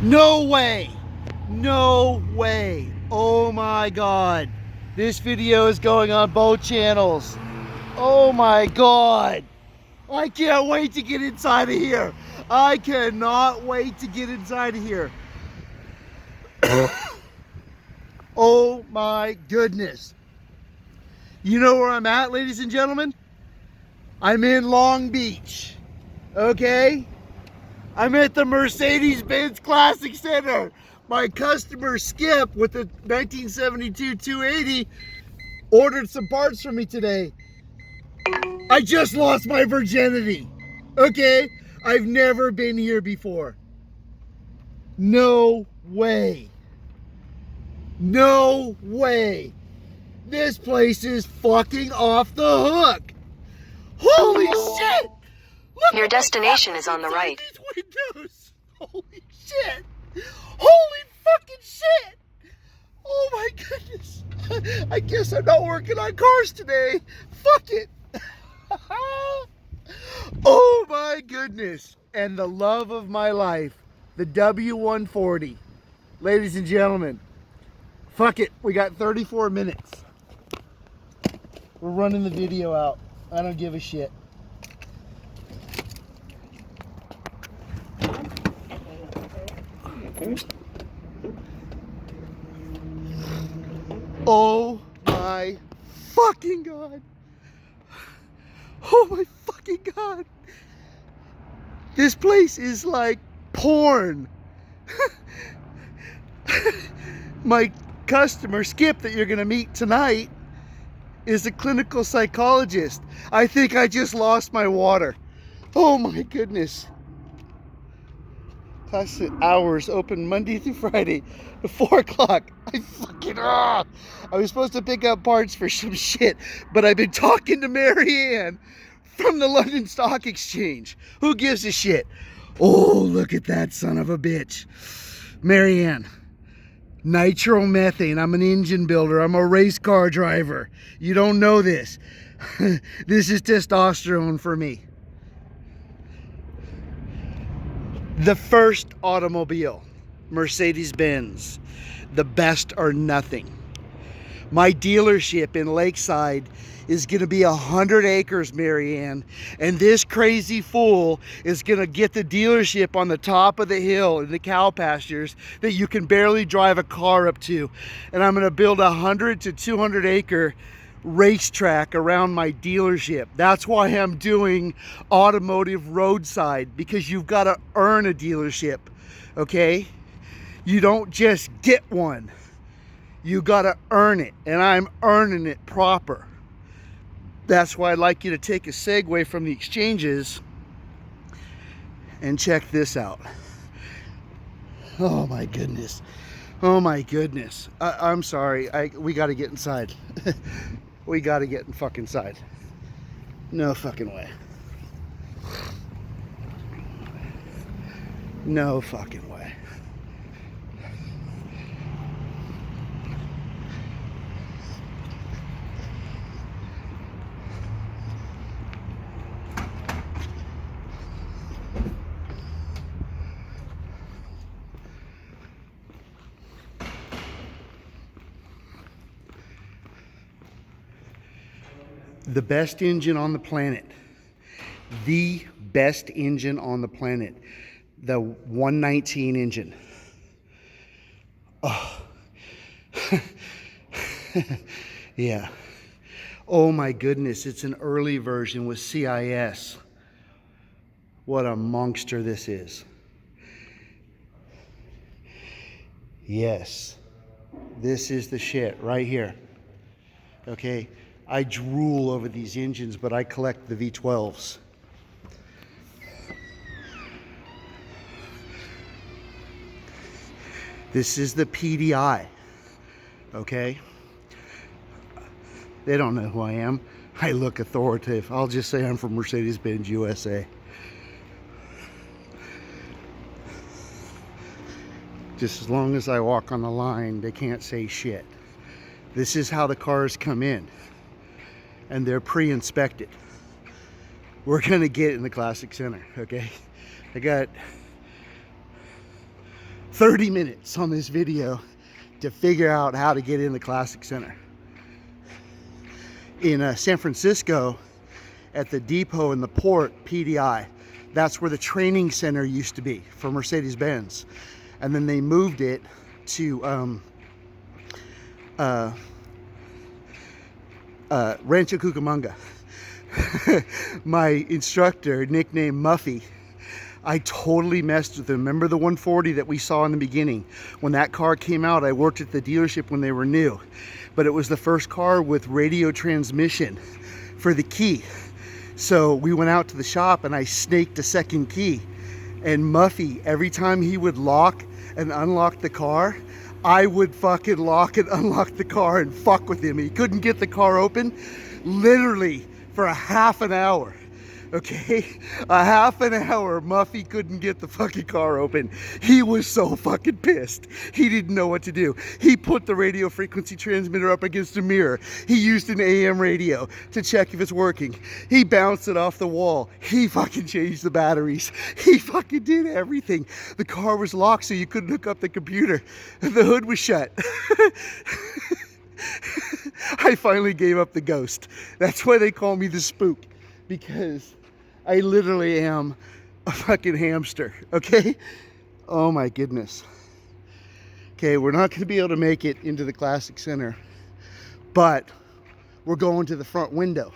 No way. No way. Oh my God. This video is going on both channels. Oh my God. I can't wait to get inside of here. I cannot wait to get inside of here. Oh my goodness. You know where I'm at, ladies and gentlemen? I'm in Long Beach. Okay? I'm at the Mercedes-Benz Classic Center. My customer Skip with the 1972 280 ordered some parts for me today. I just lost my virginity. Okay? I've never been here before. No way. No way. This place is fucking off the hook. Holy shit! Look, your destination is on the right. These windows. Holy shit! Holy fucking shit! Oh my goodness! I guess I'm not working on cars today. Fuck it! Oh my goodness! And the love of my life, the W140. Ladies and gentlemen, fuck it. We got 34 minutes. We're running the video out. I don't give a shit. Oh my fucking God. Oh my fucking God. This place is like porn. My customer, Skip, that you're gonna meet tonight, is a clinical psychologist. I think I just lost my water. Oh my goodness. Class hours open Monday through Friday at 4 o'clock. I was supposed to pick up parts for some shit, but I've been talking to Marianne from the London Stock Exchange. Who gives a shit? Oh, look at that son of a bitch. Marianne, nitromethane. I'm an engine builder. I'm a race car driver. You don't know this. This is testosterone for me. The first automobile, Mercedes-Benz, the best or nothing. My dealership in Lakeside is going to be 100 acres, Marianne, and this crazy fool is going to get the dealership on the top of the hill in the cow pastures that you can barely drive a car up to, and I'm going to build a 100 to 200 acre racetrack around my dealership. That's why I'm doing automotive roadside, because you've got to earn a dealership, okay? You don't just get one. You got to earn it, and I'm earning it proper. That's why I'd like you to take a segue from the exchanges and check this out. Oh my goodness. Oh my goodness. I'm sorry. We got to get inside. We got to get in fucking inside. No fucking way. No fucking way. The best engine on the planet. The best engine on the planet. The 119 engine. Oh. Yeah. Oh my goodness, it's an early version with CIS. What a monster this is. Yes. This is the shit right here. Okay. I drool over these engines, but I collect the V12s. This is the PDI, okay? They don't know who I am. I look authoritative. I'll just say I'm from Mercedes-Benz USA. Just as long as I walk on the line, they can't say shit. This is how the cars come in. And they're pre-inspected. We're gonna get in the Classic Center, okay? I got 30 minutes on this video to figure out how to get in the Classic Center. In San Francisco, at the depot in the port, PDI, that's where the training center used to be for Mercedes-Benz. And then they moved it to Rancho Cucamonga. My instructor, nicknamed Muffy, I totally messed with him. Remember the 140 that we saw in the beginning? When that car came out, I worked at the dealership when they were new. But it was the first car with radio transmission for the key. So we went out to the shop and I snaked a second key. And Muffy, every time he would lock and unlock the car, I would fucking lock and unlock the car and fuck with him. He couldn't get the car open literally for a half an hour. Okay, a half an hour, Muffy couldn't get the fucking car open. He was so fucking pissed. He didn't know what to do. He put the radio frequency transmitter up against a mirror. He used an AM radio to check if it's working. He bounced it off the wall. He fucking changed the batteries. He fucking did everything. The car was locked so you couldn't hook up the computer. The hood was shut. I finally gave up the ghost. That's why they call me the spook, because I literally am a fucking hamster, okay? Oh my goodness. Okay, we're not gonna be able to make it into the Classic Center, but we're going to the front window.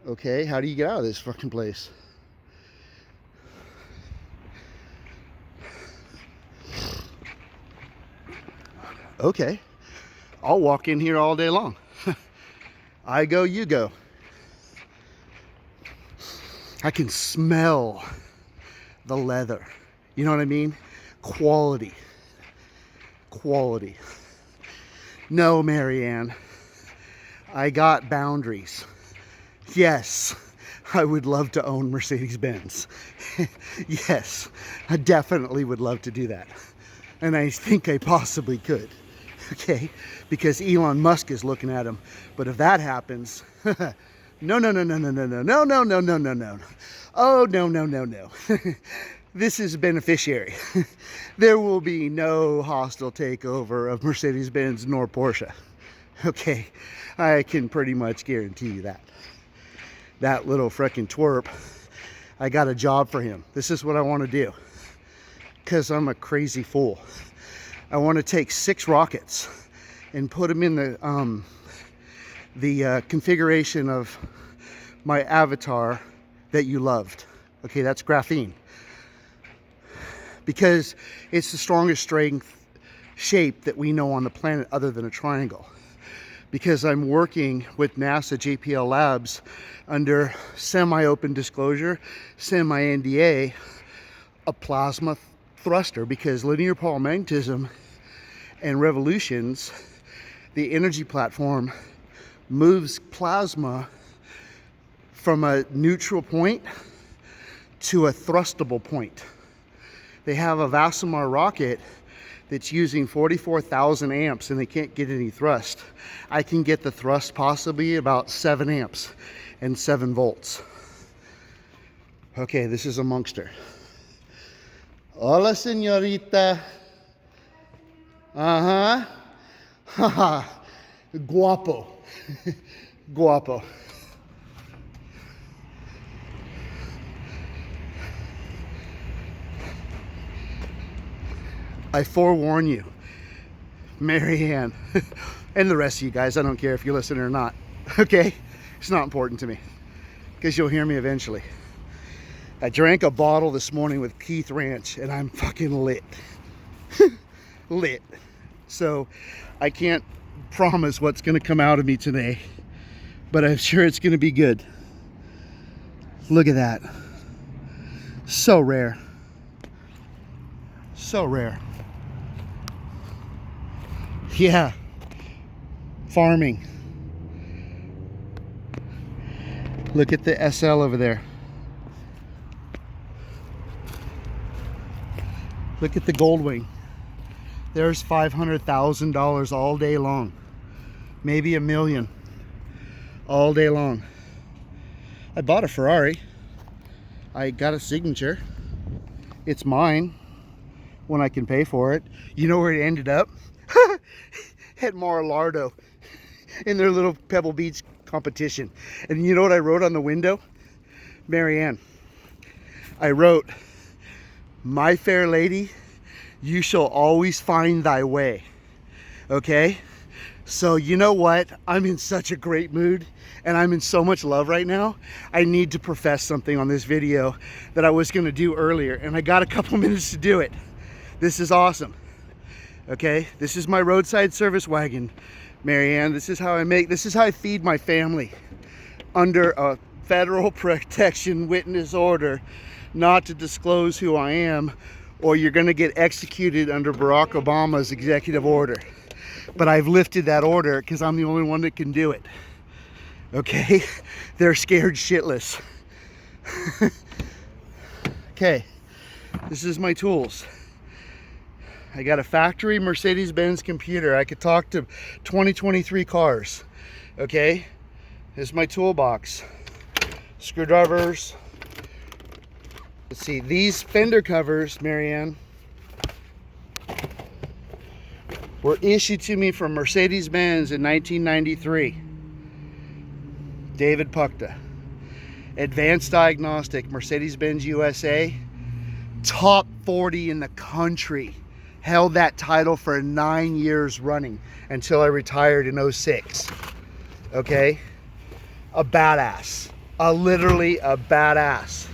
Okay, how do you get out of this fucking place? Okay, I'll walk in here all day long. I go, you go. I can smell the leather. You know what I mean? Quality. Quality. No, Marianne. I got boundaries. Yes, I would love to own Mercedes-Benz. Yes, I definitely would love to do that. And I think I possibly could. Okay? Because Elon Musk is looking at him. But if that happens... No, no, no, no, no, no, no, no, no, no, no, no, no. Oh, no, no, no, no. This is beneficiary. There will be no hostile takeover of Mercedes-Benz nor Porsche. Okay, I can pretty much guarantee you that. That little frickin' twerp, I got a job for him. This is what I want to do. Because I'm a crazy fool. I want to take 6 rockets and put them in the configuration of my avatar that you loved. Okay, that's graphene. Because it's the strongest strength shape that we know on the planet other than a triangle. Because I'm working with NASA JPL Labs under semi-open disclosure, semi-NDA, a plasma thruster, because linear Paul magnetism and revolutions, the energy platform, moves plasma from a neutral point to a thrustable point. They have a Vasimar rocket that's using 44,000 amps and they can't get any thrust. I can get the thrust possibly about 7 amps and 7 volts. Okay, this is a Monkster. Hola, señorita. Uh-huh. Haha. Guapo. Guapo. I forewarn you, Marianne, and the rest of you guys, I don't care if you listen or not, okay? It's not important to me, because you'll hear me eventually. I drank a bottle this morning with Keith Ranch, and I'm fucking lit. Lit. So, I can't promise what's going to come out of me today, but I'm sure it's going to be good. Look at that. So rare. So rare. Yeah. Farming. Look at the SL over there. Look at the Goldwing. There's $500,000 all day long. Maybe $1 million. All day long. I bought a Ferrari. I got a signature. It's mine. when I can pay for it. You know where it ended up? At Mar-a-Lardo in their little Pebble Beach competition. And you know what I wrote on the window? Marianne. I wrote, "My fair lady, you shall always find thy way." Okay? So you know what? I'm in such a great mood and I'm in so much love right now. I need to profess something on this video that I was gonna do earlier, and I got a couple minutes to do it. This is awesome. Okay? This is my roadside service wagon, Marianne. This is how I feed my family under a federal protection witness order not to disclose who I am, or you're gonna get executed under Barack Obama's executive order. But I've lifted that order because I'm the only one that can do it. Okay? They're scared shitless. Okay, this is my tools. I got a factory Mercedes-Benz computer. I could talk to 2023 cars. Okay? This is my toolbox. Screwdrivers. Let's see, these fender covers, Marianne, were issued to me from Mercedes-Benz in 1993. David Puchta. Advanced Diagnostic, Mercedes-Benz USA. Top 40 in the country. Held that title for 9 years running until I retired in 06. Okay? A badass. Literally a badass.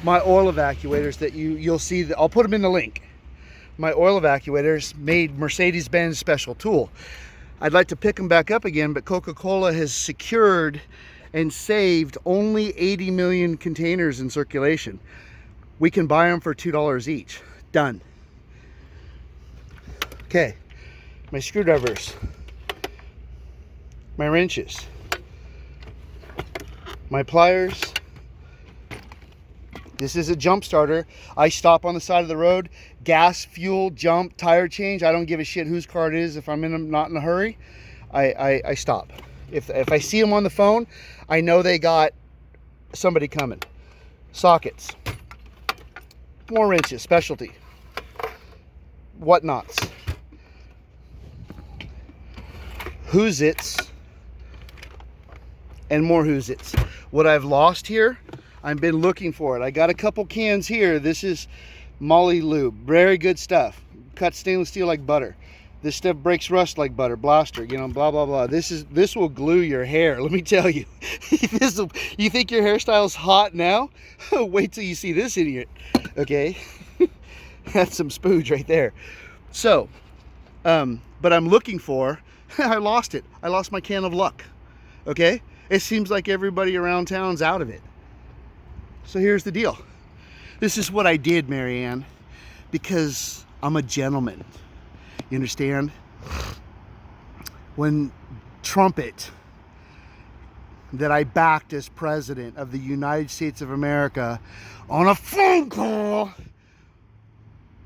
My oil evacuators that you'll see, I'll put them in the link. My oil evacuators made Mercedes-Benz special tool. I'd like to pick them back up again, but Coca-Cola has secured and saved only 80 million containers in circulation. We can buy them for $2 each. Done. Okay, my screwdrivers, my wrenches, my pliers. This is a jump starter. I stop on the side of the road, gas, fuel, jump, tire change. I don't give a shit whose car it is. If I'm not in a hurry, I stop. If I see them on the phone, I know they got somebody coming. Sockets, more wrenches, specialty, whatnots, who's-its, and more who's-its. What I've lost here, I've been looking for it. I got a couple cans here. This is Molly Lube. Very good stuff. Cuts stainless steel like butter. This stuff breaks rust like butter. Blaster, you know, blah, blah, blah. This will glue your hair. Let me tell you. You think your hairstyle's hot now? Wait till you see this idiot. Okay? That's some spooge right there. So, but I'm looking for, I lost it. I lost my can of luck. Okay? It seems like everybody around town's out of it. So here's the deal. This is what I did, Marianne, because I'm a gentleman. You understand? When Trumpet, that I backed as president of the United States of America, on a phone call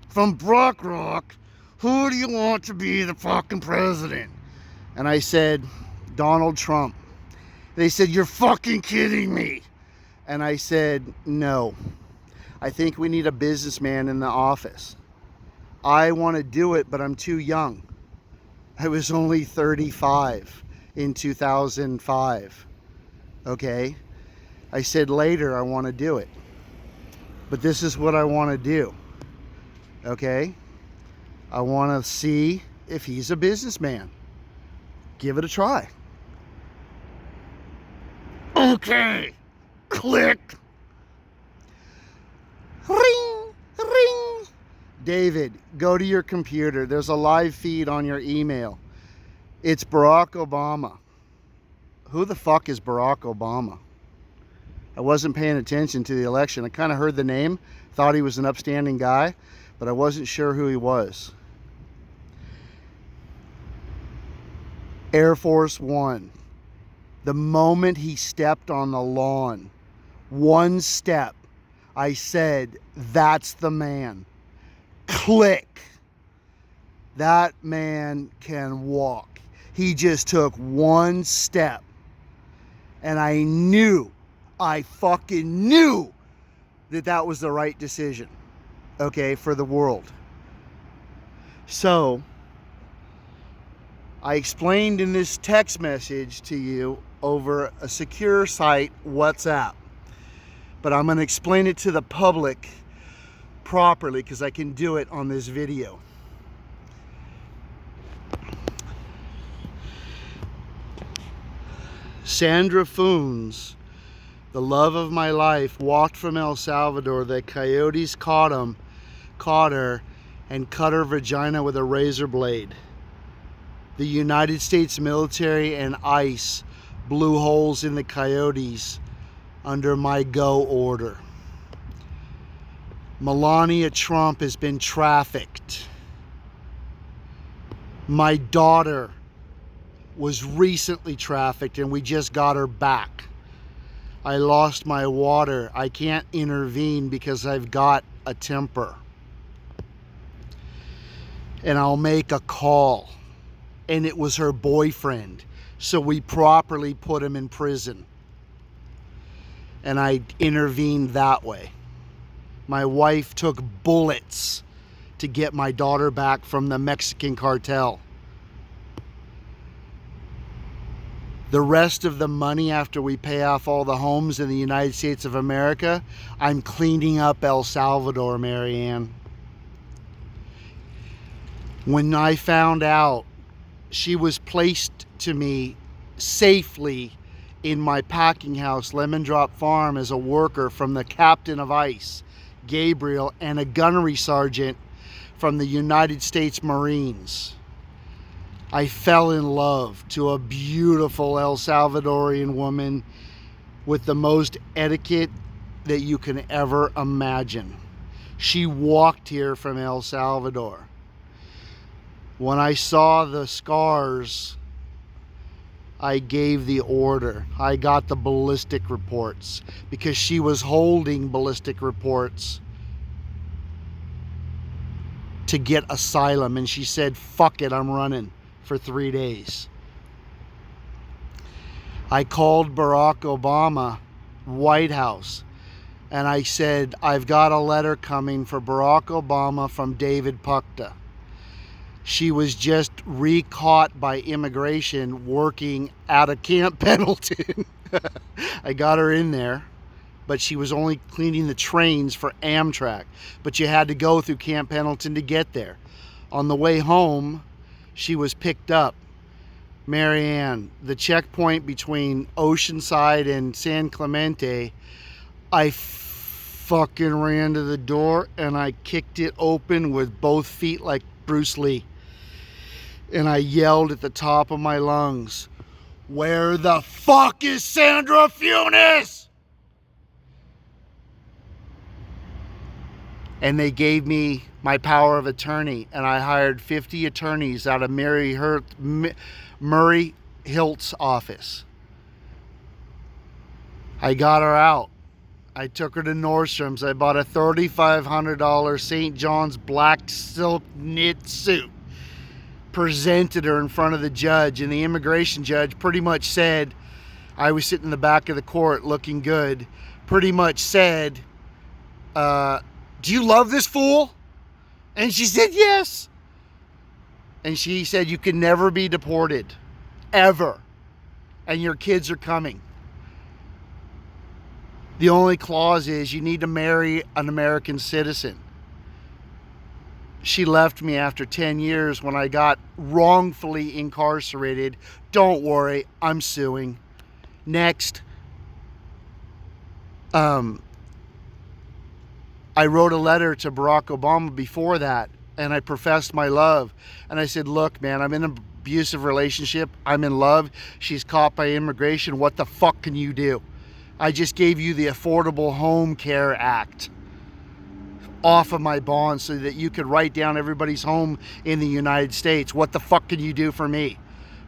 from Brock Rock, "Who do you want to be the fucking president?" And I said, "Donald Trump." They said, "You're fucking kidding me." And I said, "No, I think we need a businessman in the office. I want to do it, but I'm too young." I was only 35 in 2005. Okay? I said later I want to do it. But this is what I want to do. Okay? I want to see if he's a businessman. Give it a try. Okay. Click. Ring. Ring. David, go to your computer. There's a live feed on your email. It's Barack Obama. Who the fuck is Barack Obama? I wasn't paying attention to the election. I kind of heard the name, thought he was an upstanding guy, but I wasn't sure who he was. Air Force One. The moment he stepped on the lawn, one step, I said, that's the man. Click. That man can walk. He just took one step. And I knew, I fucking knew that that was the right decision, okay, for the world. So, I explained in this text message to you over a secure site, WhatsApp. But I'm going to explain it to the public properly because I can do it on this video. Sandra Funes, the love of my life, walked from El Salvador. The coyotes caught her, and cut her vagina with a razor blade. The United States military and ICE blew holes in the coyotes under my go order. Melania Trump has been trafficked. My daughter was recently trafficked and we just got her back. I lost my water. I can't intervene because I've got a temper. And I'll make a call. And it was her boyfriend. So we properly put him in prison. And I intervened that way. My wife took bullets to get my daughter back from the Mexican cartel. The rest of the money after we pay off all the homes in the United States of America, I'm cleaning up El Salvador, Marianne. When I found out she was placed to me safely in my packing house, Lemon Drop Farm, as a worker from the captain of ICE, Gabriel, and a gunnery sergeant from the United States Marines, I fell in love to a beautiful El Salvadorian woman with the most etiquette that you can ever imagine. She walked here from El Salvador. When I saw the scars, I gave the order. I got the ballistic reports because she was holding ballistic reports to get asylum, and she said, fuck it, I'm running, for 3 days. I called Barack Obama, White House, and I said, I've got a letter coming for Barack Obama from David Puchta. She was just recaught by immigration working out of Camp Pendleton. I got her in there, but she was only cleaning the trains for Amtrak. But you had to go through Camp Pendleton to get there. On the way home, she was picked up. Marianne, the checkpoint between Oceanside and San Clemente, I fucking ran to the door and I kicked it open with both feet like Bruce Lee. And I yelled at the top of my lungs, where the fuck is Sandra Funes? And they gave me my power of attorney, and I hired 50 attorneys out of Murray Hilt's office. I got her out. I took her to Nordstrom's. I bought a $3,500 St. John's black silk knit suit. Presented her in front of the judge, and the immigration judge pretty much said, I was sitting in the back of the court looking good, pretty much said, do you love this fool? And she said, yes. And she said, you can never be deported, ever. And your kids are coming. The only clause is you need to marry an American citizen. She left me after 10 years when I got wrongfully incarcerated. Don't worry, I'm suing. Next. I wrote a letter to Barack Obama before that, and I professed my love. And I said, look, man, I'm in an abusive relationship. I'm in love. She's caught by immigration. What the fuck can you do? I just gave you the Affordable Home Care Act off of my bond so that you could write down everybody's home in the United States. What the fuck can you do for me?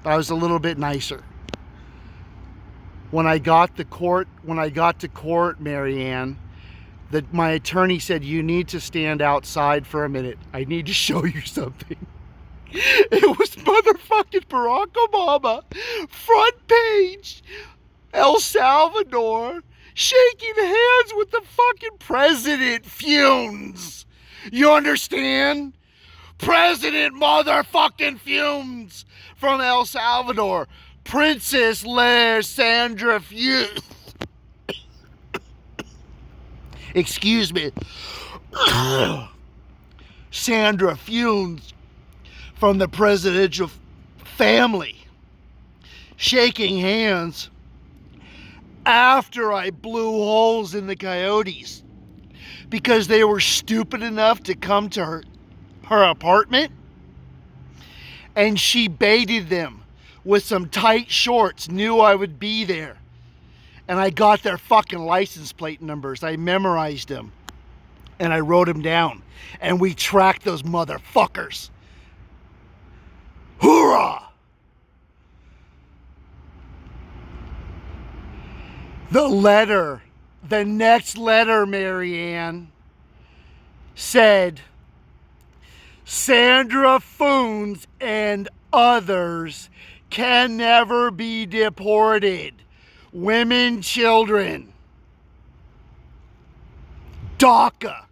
But I was a little bit nicer. When I got to court, Marianne, my attorney said, you need to stand outside for a minute. I need to show you something. It was motherfucking Barack Obama, front page, El Salvador, shaking hands with the fucking president, Funes. You understand? President motherfucking Fumes from El Salvador. Princess Sandra Fumes. Excuse me. Sandra Fumes from the presidential family. Shaking hands after I blew holes in the coyotes because they were stupid enough to come to her apartment, and she baited them with some tight shorts, knew I would be there, and I got their fucking license plate numbers. I memorized them and I wrote them down, and we tracked those motherfuckers. Hoorah! The next letter, Marianne, said, Sandra Funes and others can never be deported. Women, children. DACA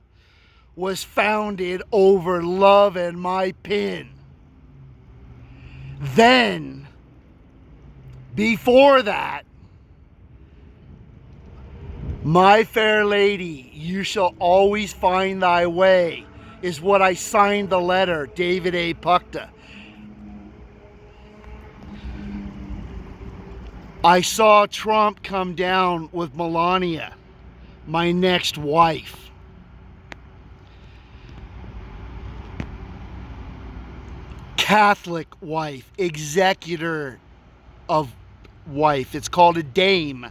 was founded over love and my pen. Then, before that, My fair lady, you shall always find thy way, is what I signed the letter, David A. Puchta. I saw Trump come down with Melania, my next wife. Catholic wife, executor of wife. It's called a dame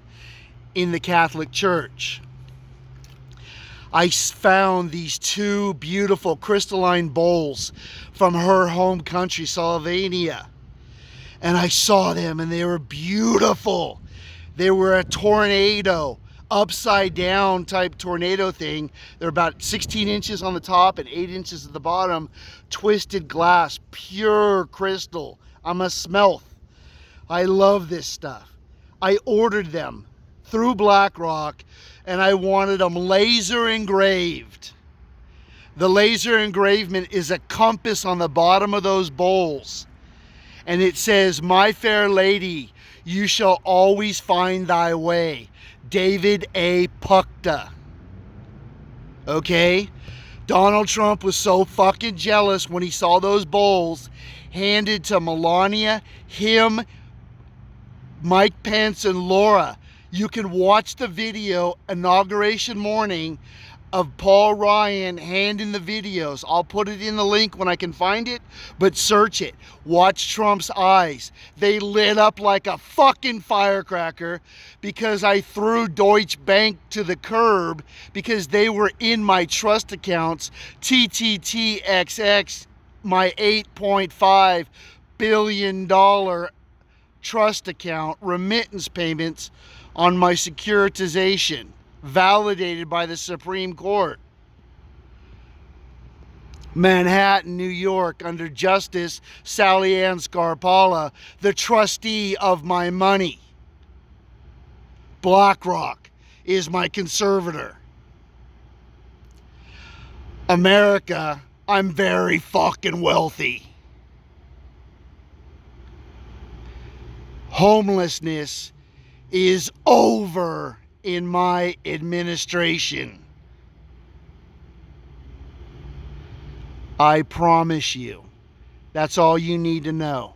in the Catholic Church. I found these two beautiful crystalline bowls from her home country, Slovenia. And I saw them and they were beautiful. They were a tornado, upside down type tornado thing. They're about 16 inches on the top and 8 inches at the bottom. Twisted glass, pure crystal. I'm a smelth. I love this stuff. I ordered them through BlackRock and I wanted them laser engraved. The laser engravement is a compass on the bottom of those bowls. And it says, my fair lady, you shall always find thy way. David A. Puchta. Okay? Donald Trump was so fucking jealous when he saw those bowls handed to Melania, him, Mike Pence, and Laura. You can watch the video inauguration morning of Paul Ryan handing the videos. I'll put it in the link when I can find it, but search it. Watch Trump's eyes. They lit up like a fucking firecracker because I threw Deutsche Bank to the curb because they were in my trust accounts, TTTXX, my $8.5 billion trust account, remittance payments on my securitization, validated by the Supreme Court. Manhattan, New York, under Justice Sally Ann Scarpala, the trustee of my money. BlackRock is my conservator. America, I'm very fucking wealthy. Homelessness is over in my administration. I promise you. That's all you need to know.